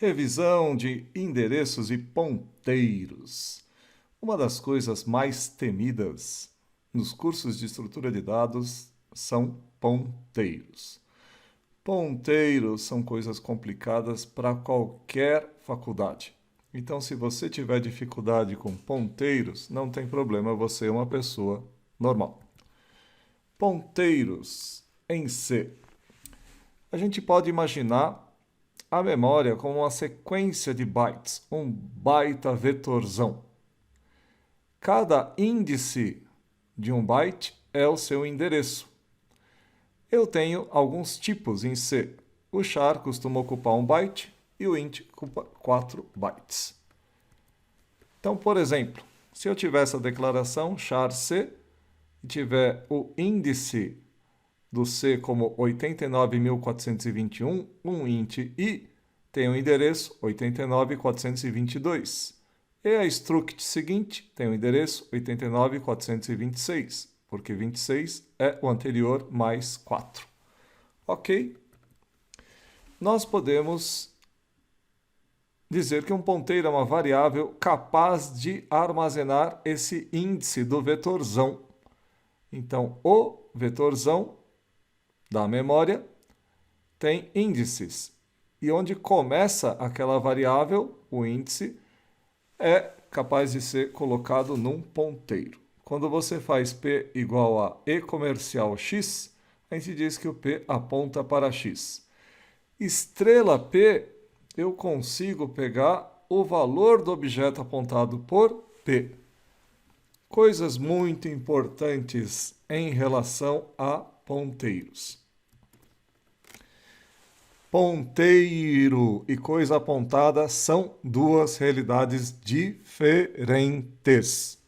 Revisão de endereços e ponteiros. Uma das coisas mais temidas nos cursos de estrutura de dados são ponteiros. Ponteiros são coisas complicadas para qualquer faculdade. Então, se você tiver dificuldade com ponteiros, não tem problema, você é uma pessoa normal. Ponteiros em C. A gente pode imaginar a memória como uma sequência de bytes, um baita vetorzão. Cada índice de um byte é o seu endereço. Eu tenho alguns tipos em C. O char costuma ocupar 1 byte e o int ocupa 4 bytes. Então, por exemplo, se eu tiver essa declaração char C e tiver o índice do C como 89.421, um int I tem o endereço 89.422. E a struct seguinte tem o endereço 89.426, porque 26 é o anterior mais 4. Ok? Nós podemos dizer que um ponteiro é uma variável capaz de armazenar esse índice do vetorzão. Então, o vetorzão da memória tem índices. E onde começa aquela variável, o índice, é capaz de ser colocado num ponteiro. Quando você faz P igual a E comercial X, a gente diz que o P aponta para X. Estrela P, eu consigo pegar o valor do objeto apontado por P. Coisas muito importantes em relação a ponteiros. Ponteiro e coisa apontada são duas realidades diferentes.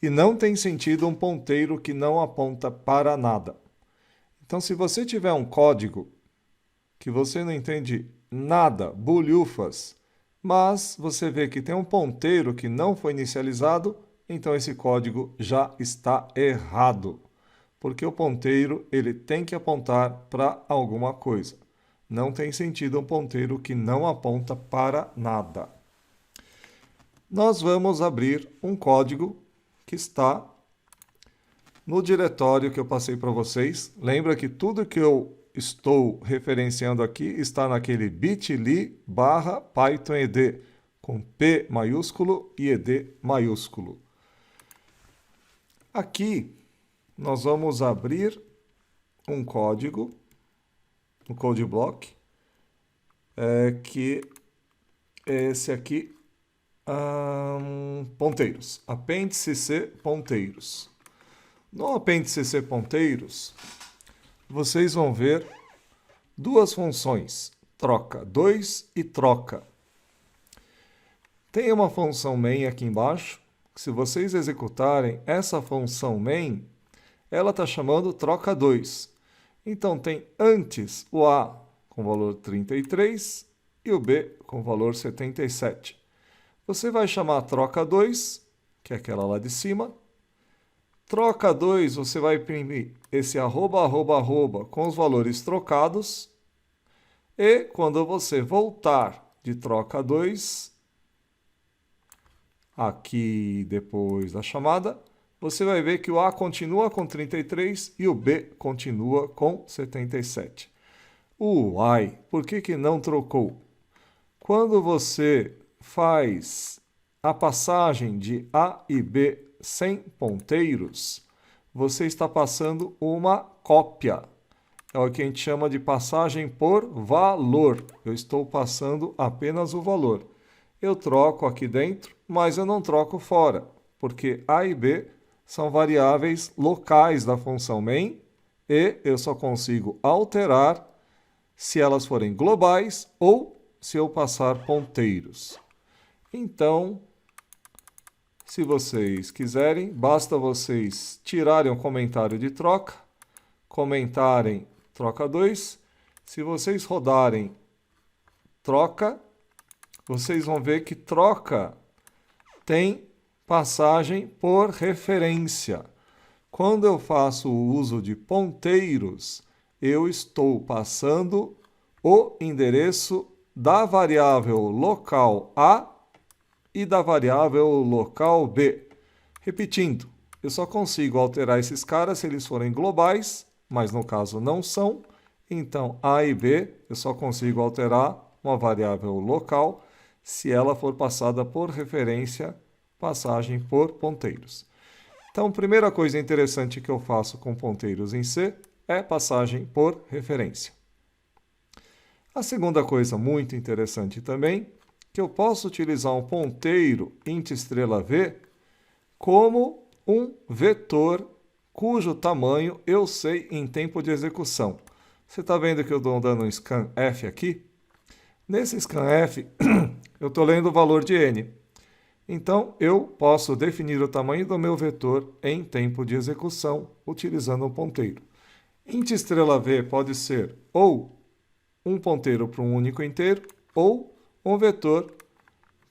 E não tem sentido um ponteiro que não aponta para nada. Então, se você tiver um código que você não entende nada, bulhufas, mas você vê que tem um ponteiro que não foi inicializado, então esse código já está errado. Porque o ponteiro ele tem que apontar para alguma coisa. Não tem sentido um ponteiro que não aponta para nada. Nós vamos abrir um código que está no diretório que eu passei para vocês. Lembra que tudo que eu estou referenciando aqui está naquele bit.ly/pythoned, com P maiúsculo e ED maiúsculo. Aqui nós vamos abrir um código, um code block, que é esse aqui, ponteiros, apêndice C ponteiros. No apêndice C ponteiros, vocês vão ver duas funções, troca 2 e troca. Tem uma função main aqui embaixo, que se vocês executarem essa função main, ela está chamando troca 2. Então, tem antes o A com valor 33 e o B com valor 77. Você vai chamar troca 2, que é aquela lá de cima. Troca 2, você vai imprimir esse arroba, arroba, arroba com os valores trocados. E quando você voltar de troca 2, aqui depois da chamada, você vai ver que o A continua com 33 e o B continua com 77. Uai, por que não trocou? Quando você faz a passagem de A e B sem ponteiros, você está passando uma cópia. É o que a gente chama de passagem por valor. Eu estou passando apenas o valor. Eu troco aqui dentro, mas eu não troco fora, porque A e B são variáveis locais da função main e eu só consigo alterar se elas forem globais ou se eu passar ponteiros. Então, se vocês quiserem, basta vocês tirarem o comentário de troca, comentarem troca 2. Se vocês rodarem troca, vocês vão ver que troca tem passagem por referência. Quando eu faço o uso de ponteiros, eu estou passando o endereço da variável local A e da variável local B. Repetindo, eu só consigo alterar esses caras se eles forem globais, mas no caso não são. Então, A e B, eu só consigo alterar uma variável local se ela for passada por referência, passagem por ponteiros. Então, a primeira coisa interessante que eu faço com ponteiros em C é passagem por referência. A segunda coisa muito interessante também, que eu posso utilizar um ponteiro int estrela V como um vetor cujo tamanho eu sei em tempo de execução. Você está vendo que eu estou dando um scanf aqui? Nesse scanf, eu estou lendo o valor de n. Então, eu posso definir o tamanho do meu vetor em tempo de execução utilizando um ponteiro. Int estrela V pode ser ou um ponteiro para um único inteiro ou um vetor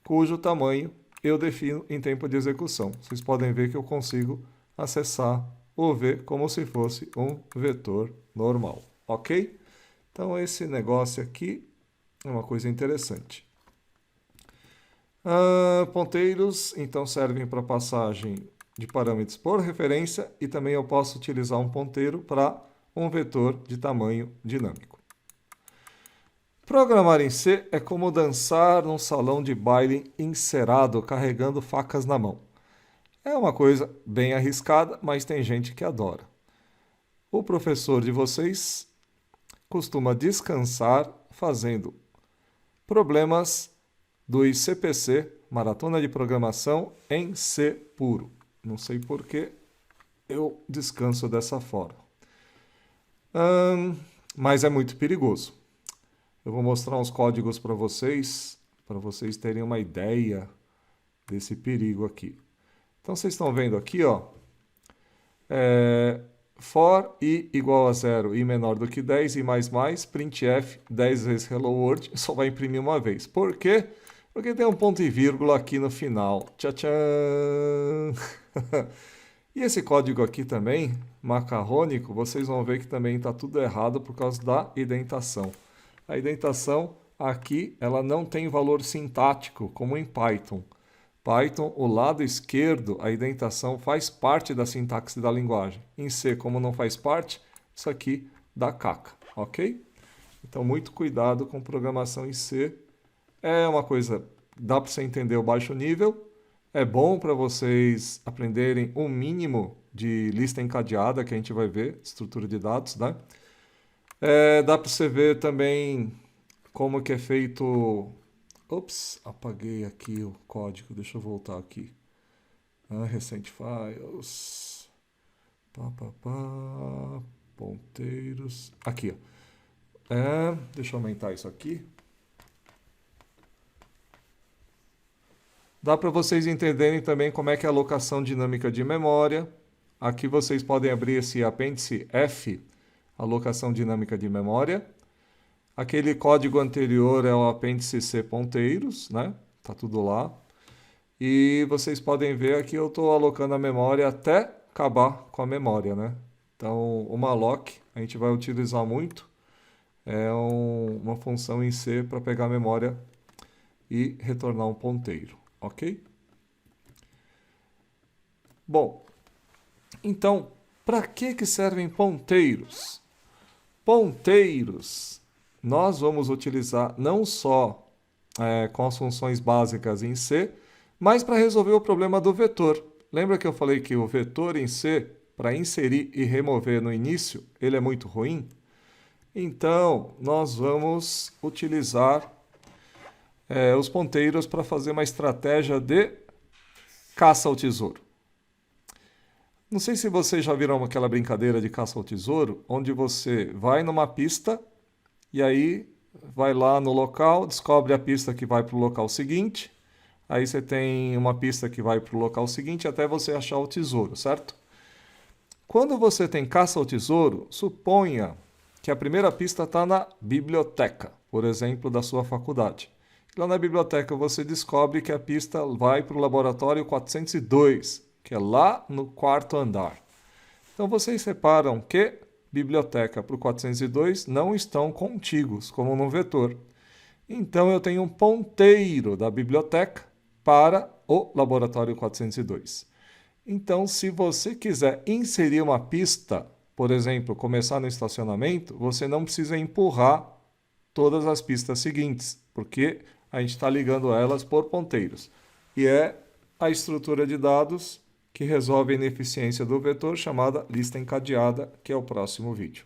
cujo tamanho eu defino em tempo de execução. Vocês podem ver que eu consigo acessar o V como se fosse um vetor normal, ok? Então, esse negócio aqui é uma coisa interessante. Ponteiros, então, servem para passagem de parâmetros por referência e também eu posso utilizar um ponteiro para um vetor de tamanho dinâmico. Programar em C é como dançar num salão de baile encerado, carregando facas na mão. É uma coisa bem arriscada, mas tem gente que adora. O professor de vocês costuma descansar fazendo problemas dos CPC, Maratona de Programação, em C puro. Não sei por que eu descanso dessa forma. Mas é muito perigoso. Eu vou mostrar uns códigos para vocês terem uma ideia desse perigo aqui. Então, vocês estão vendo aqui, ó, for i igual a 0, i menor do que 10, i mais mais, printf 10 vezes hello world, só vai imprimir uma vez. Por quê? Porque tem um ponto e vírgula aqui no final. Tchau! E esse código aqui também, macarrônico, vocês vão ver que também está tudo errado por causa da indentação. A indentação aqui, ela não tem valor sintático, como em Python. Python, o lado esquerdo, a indentação faz parte da sintaxe da linguagem. Em C, como não faz parte, isso aqui dá caca, ok? Então, muito cuidado com programação em C. É uma coisa, dá para você entender o baixo nível. É bom para vocês aprenderem um mínimo de lista encadeada, que a gente vai ver, estrutura de dados, né? Dá para você ver também como que é feito... Ops, apaguei aqui o código, deixa eu voltar aqui. Recent files, ponteiros, aqui, ó. Deixa eu aumentar isso aqui. Dá para vocês entenderem também como é que é a alocação dinâmica de memória. Aqui vocês podem abrir esse apêndice F, alocação dinâmica de memória. Aquele código anterior é o apêndice C ponteiros, né? Tá tudo lá. E vocês podem ver aqui eu estou alocando a memória até acabar com a memória, né? Então, o malloc a gente vai utilizar muito. É uma função em C para pegar a memória e retornar um ponteiro, ok? Bom, então, para que servem ponteiros? Ponteiros nós vamos utilizar não só com as funções básicas em C, mas para resolver o problema do vetor. Lembra que eu falei que o vetor em C, para inserir e remover no início, ele é muito ruim? Então, nós vamos utilizar os ponteiros para fazer uma estratégia de caça ao tesouro. Não sei se vocês já viram aquela brincadeira de caça ao tesouro, onde você vai numa pista e aí vai lá no local, descobre a pista que vai para o local seguinte, aí você tem uma pista que vai para o local seguinte até você achar o tesouro, certo? Quando você tem caça ao tesouro, suponha que a primeira pista está na biblioteca, por exemplo, da sua faculdade. Lá na biblioteca você descobre que a pista vai para o laboratório 402, que é lá no quarto andar. Então vocês separam que biblioteca para o 402 não estão contíguos, como no vetor. Então, eu tenho um ponteiro da biblioteca para o laboratório 402. Então, se você quiser inserir uma pista, por exemplo, começar no estacionamento, você não precisa empurrar todas as pistas seguintes, porque a gente está ligando elas por ponteiros. E é a estrutura de dados que resolve a ineficiência do vetor chamada lista encadeada, que é o próximo vídeo.